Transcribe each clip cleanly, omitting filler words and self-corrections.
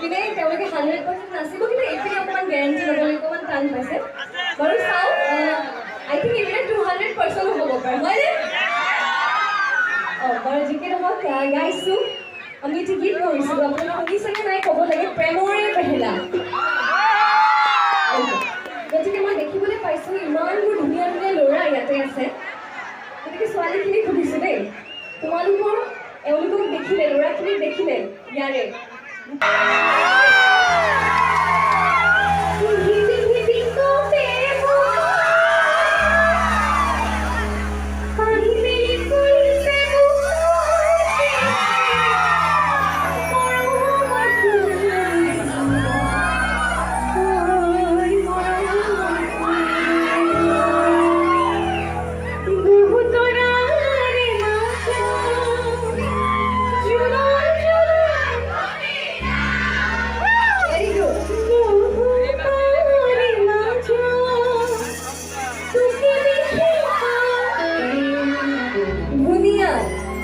ইপিনে তেওঁলোকে 100% নাচিব কিন্তু এইপিনে অকণমান গেৰেণ্টি ল'বলৈ অকণমান টান পাইছে বাৰু চাওঁ আই থিংক এইপিনে 200% হ'ব পাৰে হয়নে বাৰু যিকি নহওক গাইছোঁ আমি এটি গীত কৰিছিলোঁ আপোনালোকে শুনিছেনে নাই ক'ব লাগে প্ৰেমৰে পেহেলা গতিকে মই দেখিবলৈ পাইছোঁ ইমানবোৰ ধুনীয়া ধুনীয়া ল'ৰা ইয়াতে আছে গতিকে ছোৱালীখিনিক সুধিছোঁ দেই তোমালোকৰ এওঁলোকক দেখিলে ল'ৰাখিনিক দেখিলে ইয়াৰে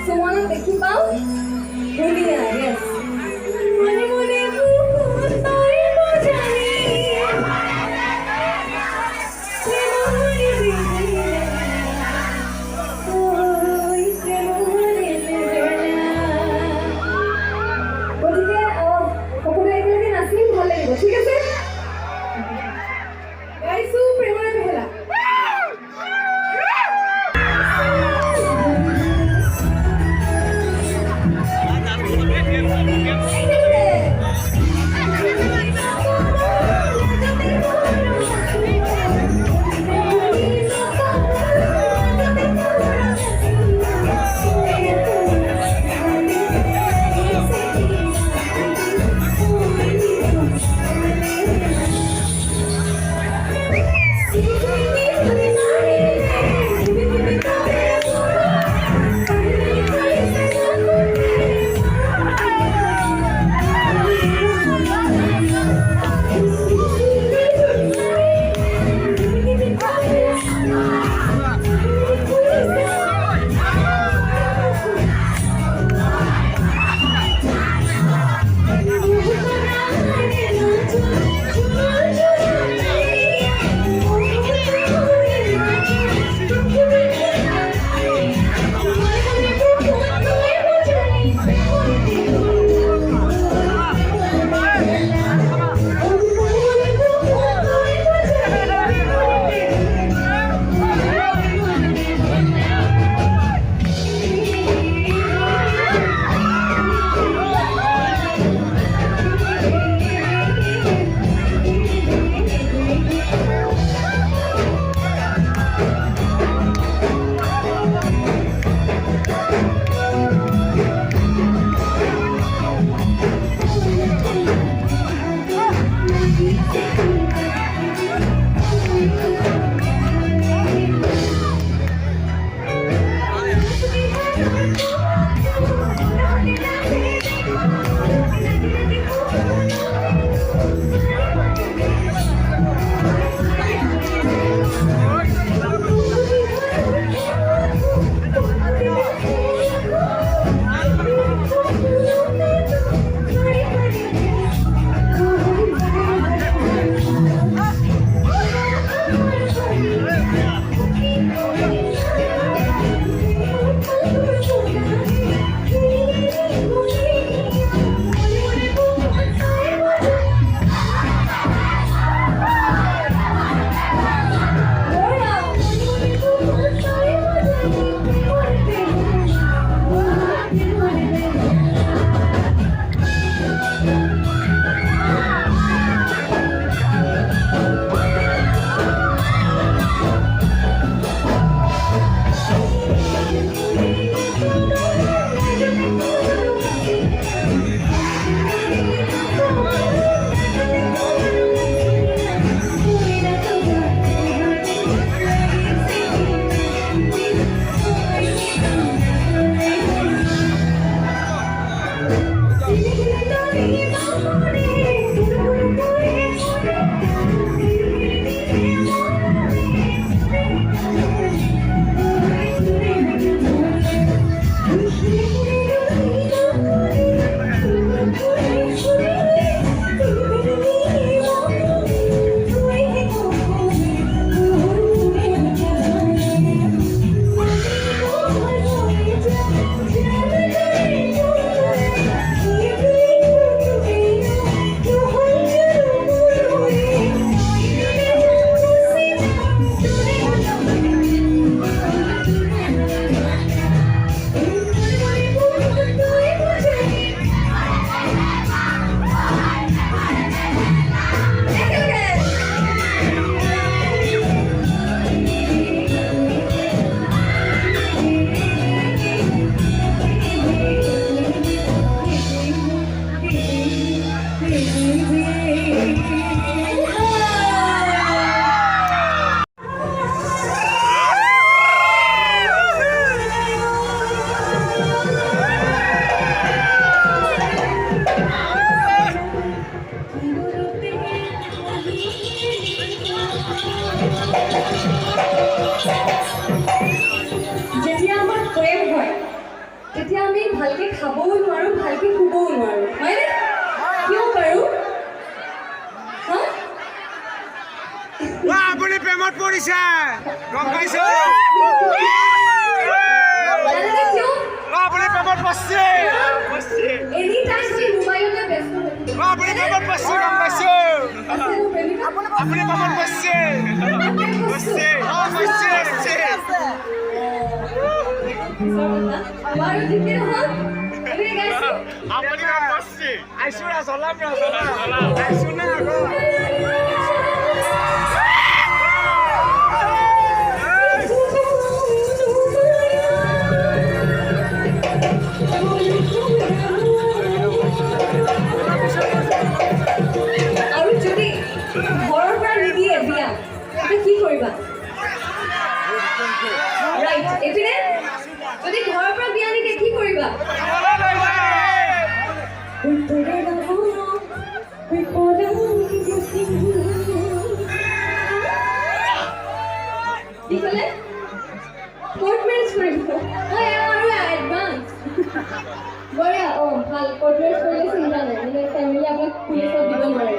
Someone take him out? Julia, yes. Mone mone bhul tai bajani. Premore bejala. Oi premore bejala. Bodike kokore ekelage naচিম ভাল লাগিব ঠিক আছে? গাইছো প্ৰেমৰে বেহেলা তেতিয়া আমি ভালকে খাবও নোৱাৰো ভালকে শুবও নোৱাৰো হয়নে কিয় বাৰু হা আপুনি প্ৰেমত পৰিছে গম পাইছো জানেনে কিয় আপুনি প্ৰেমত পৰিছে এনি টাইম তুমি মোবাইলতে ব্যস্ত হৈ থাকা আপুনি প্ৰেমত পৰিছে গম পাইছো আপুনি প্ৰেমত পৰিছে বাৰু ঠিকে নহয় আপুনি গাইছে আপুনি প্ৰেমত পৰিছে আইছো না চলাম আইছো না আকৌ আৰু যদি ঘৰৰ পৰা নিদিয়ে বিয়া তেতিয়া কি কৰিবা ৰাইট এপিনে যদি ঘৰৰ পৰা বিয়া নিদিয়ে কি কৰিবা কি ক'লে কোৰ্ট মেৰেজ কৰিব আৰু এডভান্স বঢ়িয়া ভাল কোৰ্ট মেৰেজ কৰিলে চিন্তা নাই মানে ফেমিলি আপোনাক পুলিচত দিব নোৱাৰে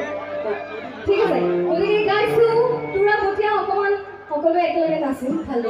ঠিক আছে গতিকে গাইছো তোৰা পঠিয়া অকণমান সকলোৱে একেলগে নাচিম ভাল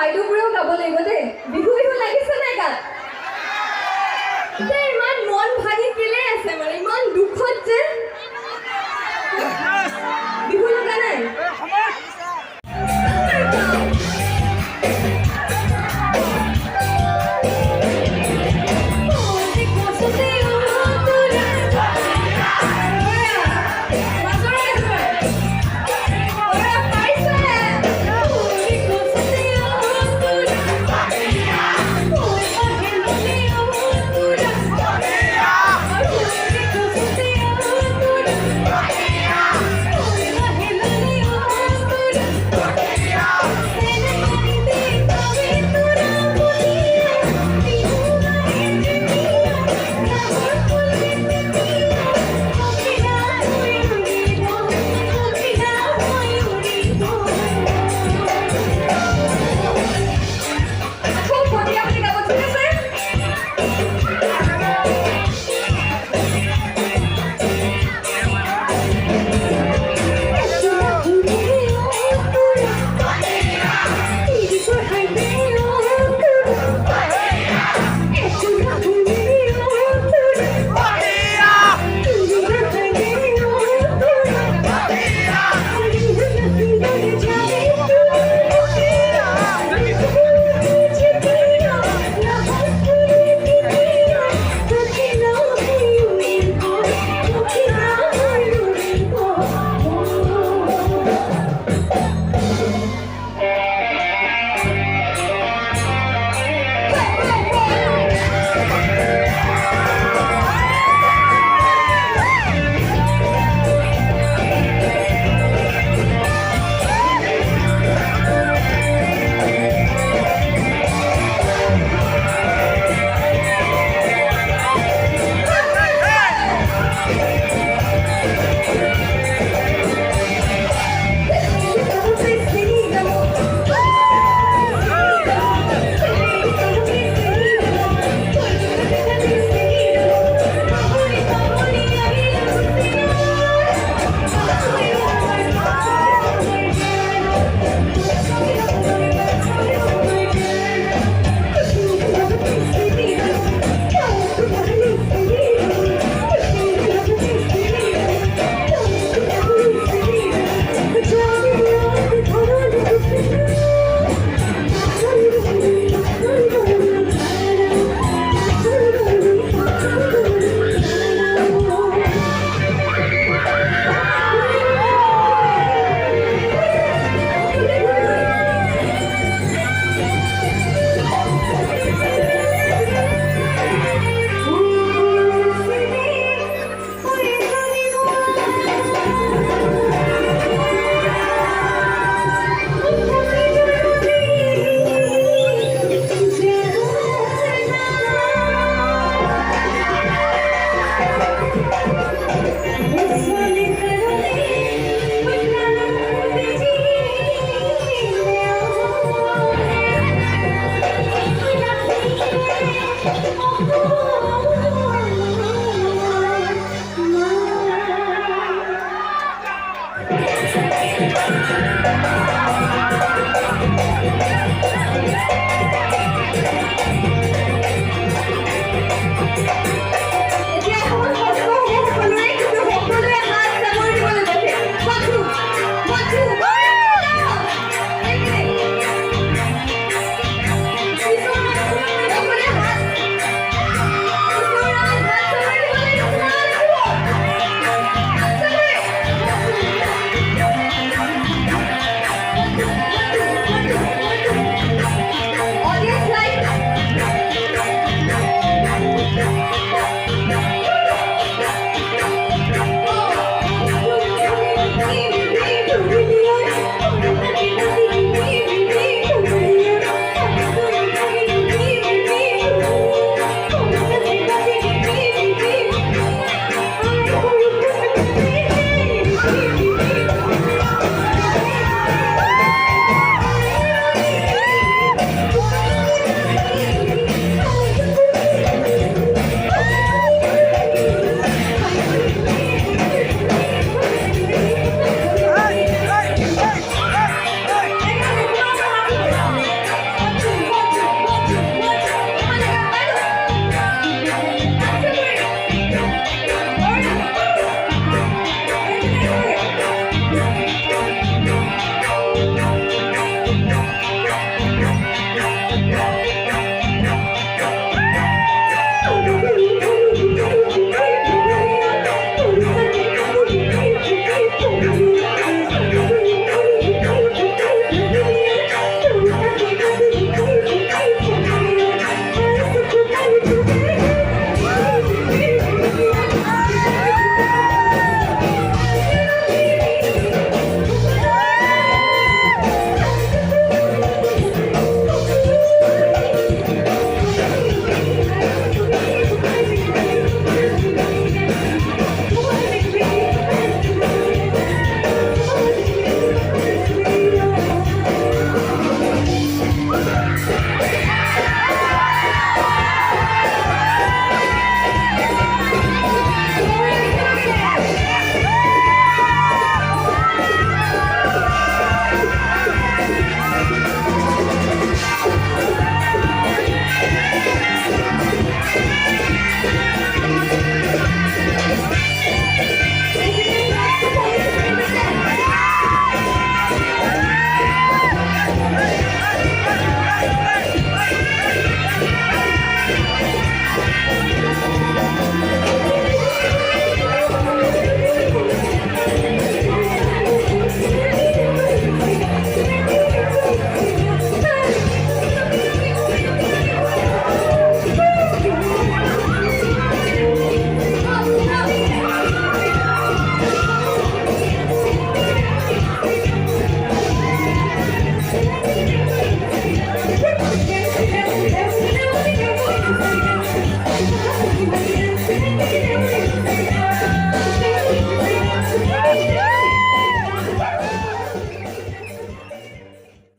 বাইদেউবোৰেও গাব লাগিব দেই বিহু বিহু লাগিছে নাই গাত ইমান মন ভাগি কেলে আছে মানে ইমান দুখত যে বিহু লগা নাই Yeah. Thank you.